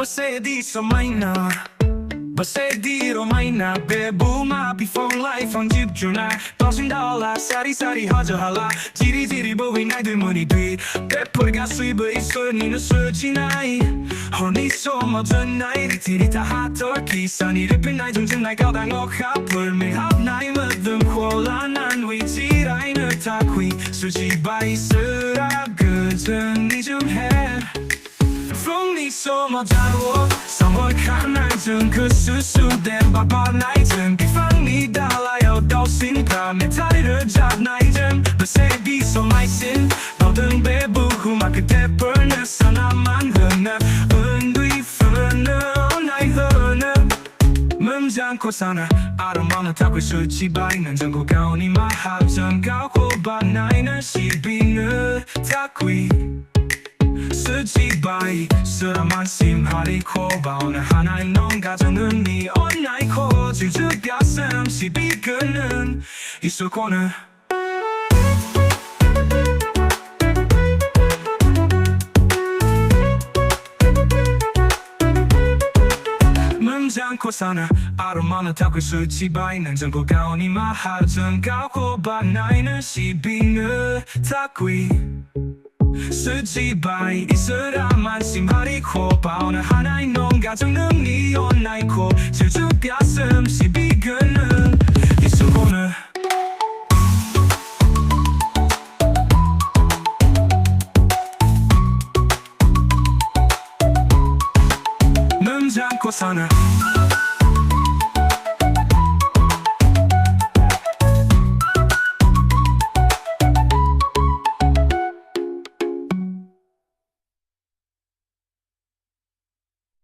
Bese di somaina Bese di romaina Bebuma before life on 집주나 $1,000 사리사리 허저할라 지리지리 보이 나이들 문이 뒤 배포리가 수입을 있어 니는 수지나이 Honey so modern night 티리타 핫돌기 선이를 빛나이 정증 나이 가당 억합을 미합 나이 묻은 콜라난 위치라인을 타퀴 수지 바이스라 그전 니좀해 From me so much I walk Someone can't 좀 그 수수된 바바 나이즘 비방이 달라요 도신다 메탈을 잡나이즘 Bese di somaisin 너든 배부후마 그때 burner 사나만 흐나 은뒤 흐나 나이 흐나 멈장코 사나 아름만은 타고 수치바이는 전국 가오니 마합전 가고 바나이는 시비는 타귀 수지바이 쓰라만 심하리 코바 오늘 하나의 넌 가정은 니 온나이코 질주가슴 시비그는 이수코는 멈장코 사나 아름만은 타고 수지바이는 전국 가오니 마하전 가고 바나이는 시비는 타귀 수지바이 이스라만 심하리 코바 오늘 하나의 넌 가정은 니 온나이코 질주가슴 시비그는 이수고는 멈장코 사나